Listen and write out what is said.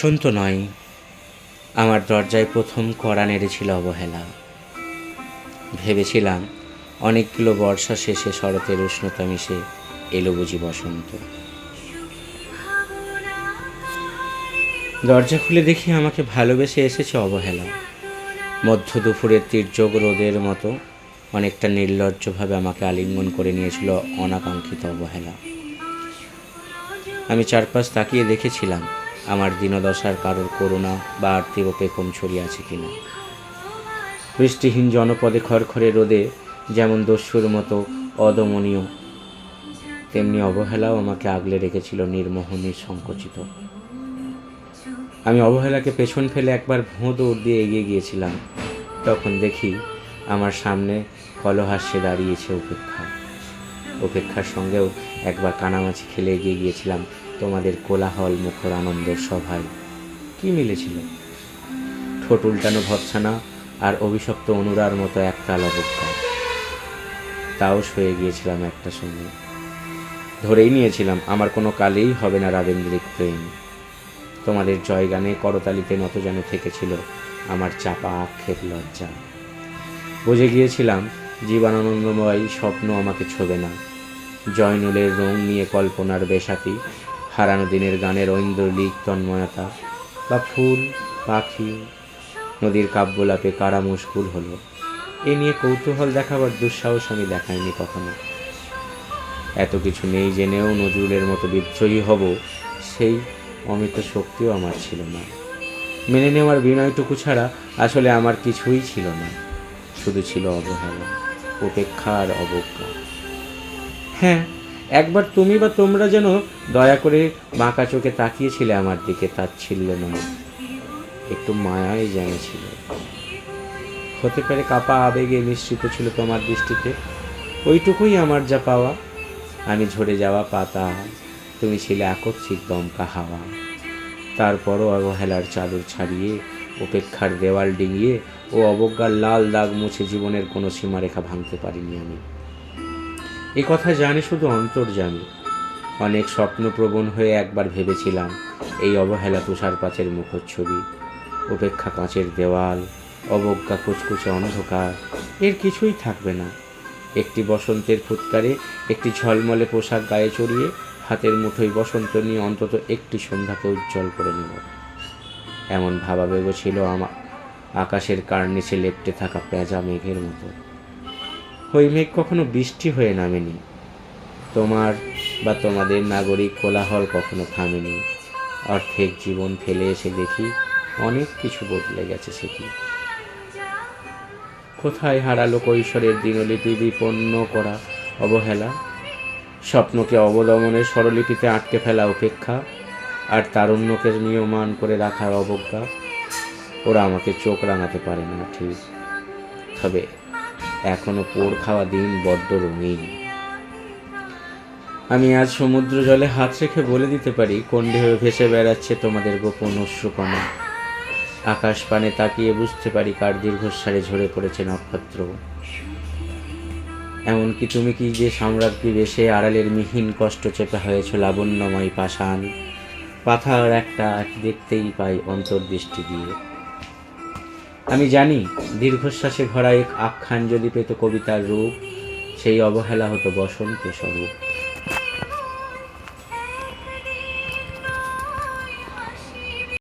বসন্ত নয়, আমার দরজায় প্রথম কড়া নেড়েছিল অবহেলা। ভেবেছিলাম অনেকগুলো বর্ষা শেষে শরতের উষ্ণতা মিশে এলো বুঝি বসন্ত। দরজা খুলে দেখি আমাকে ভালোবেসে এসেছে অবহেলা। মধ্য দুপুরের তীর্যক রোদের মতো অনেকটা নির্লজ্জভাবে আমাকে আলিঙ্গন করে নিয়েছিল অনাকাঙ্ক্ষিত অবহেলা। আমি চারপাশ তাকিয়ে দেখেছিলাম আমার দীনদশার কারোর করুণা বা আর্থিক পেখম ছড়িয়ে আছে কিনা। বৃষ্টিহীন জনপদে খড়খড়ে রোদে যেমন দস্যুর মতো অদমনীয়, তেমনি অবহেলাও আমাকে আগলে রেখেছিল নির্মোহ নিঃসংকোচিত। আমি অবহেলাকে পেছন ফেলে একবার ভোঁ দৌড় দিয়ে এগিয়ে গিয়েছিলাম। তখন দেখি আমার সামনে কলহাস্যে দাঁড়িয়েছে উপেক্ষা। উপেক্ষার সঙ্গেও একবার কানামাছি খেলে এগিয়ে গিয়েছিলাম তোমাদের কোলাহল মুখর আনন্দের সভায়। কি মিলেছিল? ঠোঁট উল্টানো ভৎসানা আর অভিশপ্ত অনুরার মতো একতাল অবজ্ঞা। তাও সয়ে গিয়েছিলাম একটা সঙ্গে। ধরেই নিয়েছিলাম আমার কোনো কালেই হবে না রাবেন্দ্রিক প্রেম। তোমাদের জয়গানে করতালিতে নত যেন থেকেছিল আমার চাপা আক্ষেপ লজ্জা। বুঝে গিয়েছিলাম জীবনানন্দময় স্বপ্ন আমাকে ছোবে না। জয়নুলের রং নিয়ে কল্পনার বেশাতি, হারানো দিনের গানের ঐন্দ্রলিক তন্ময়তা, বা ফুল পাখি নদীর কাব্যলাপে কারা মুশকুল হলো, এ নিয়ে কৌতূহল দেখাবার দুঃসাহস আমি দেখাইনি কখনো। এত কিছু নেই জেনেও নজরুলের মতো বিদ্রোহী হব, সেই অমিত শক্তিও আমার ছিল না। মেনে নেওয়ার বিনয়টুকু ছাড়া আসলে আমার কিছুই ছিল না, শুধু ছিল অবহেলা, উপেক্ষা আর অবজ্ঞা। হ্যাঁ, একবার তুমি বা তোমরা যেন দয়া করে বাঁকা চোখে তাকিয়েছিলে আমার দিকে, তাচ্ছিল্য নয়, একটু মায়াই জেনেছিল। হতে পারে কাপা আবেগে মিশ্রিত ছিল তোমার দৃষ্টিতে, ওইটুকুই আমার যা পাওয়া। আমি ঝরে যাওয়া পাতা, তুমি ছিলে আকস্মিক দমকা হাওয়া। তারপরও অবহেলার চাদর ছাড়িয়ে, উপেক্ষার দেওয়াল ডিঙিয়ে ও অবজ্ঞার লাল দাগ মুছে জীবনের কোনো সীমারেখা ভাঙতে পারিনি আমি। এ কথা জানি শুধু অন্তর্যামী। অনেক স্বপ্নপ্রবণ হয়ে একবার ভেবেছিলাম এই অবহেলা তুষারপাতের মুখচ্ছবি, উপেক্ষা কাঁচের দেওয়াল, অবজ্ঞা কুচকুচে অন্ধকার, এর কিছুই থাকবে না। একটি বসন্তের ফুৎকারে একটি ঝলমলে পোশাক গায়ে চড়িয়ে হাতের মুঠোয় বসন্ত নিয়ে অন্তত একটি সন্ধ্যাকে উজ্জ্বল করে নেব, এমন ভাবাবেগ ছিল আমার আকাশের কার্নিশে লেপ্টে থাকা পেঁজা মেঘের মতো। ওই মেঘ কখনো বৃষ্টি হয়ে নামেনি, তোমার বা তোমাদের নাগরিক কোলাহল কখনো থামেনি। অর্ধেক জীবন ফেলে এসে দেখি অনেক কিছু বদলে গেছে। সে কি কোথায় হারালো কৈশোরের দিনলিপি বিপন্ন করা অবহেলা, স্বপ্নকে অবদমনের স্বরলিপিতে আটকে ফেলা উপেক্ষা, আর তারুণ্যকে নিয়মান করে রাখার অবজ্ঞা। ওরা আমাকে চোখ রাঙাতে পারে না ঠিক, তবে এখনো পোড় খাওয়া দিন বড্ড রঙিন। আমি আজ সমুদ্র জলে হাত রেখে বলে দিতে পারি কোন ঢেউ ভেসে বেড়াচ্ছে তোমাদের গোপন অশ্রুকণা। আকাশ পানে তাকিয়ে বুঝতে পারি কার দীর্ঘশ্বাসে ঝরে পড়েছে নক্ষত্র। এমনকি তুমি কি যে সম্রাজ্ঞী বেশে আড়ালের মিহিন কষ্ট চেপে হয়েছ লাবণ্যময় পাষাণ পাথার একটা দেখতেই পাই অন্তর্দৃষ্টি দিয়ে। আমি জানি দীর্ঘশ্বাসে ভরা এক আখ্যান যদি পেত কবিতার রূপ, সেই অবহেলা হতো বসন্ত স্বরূপ।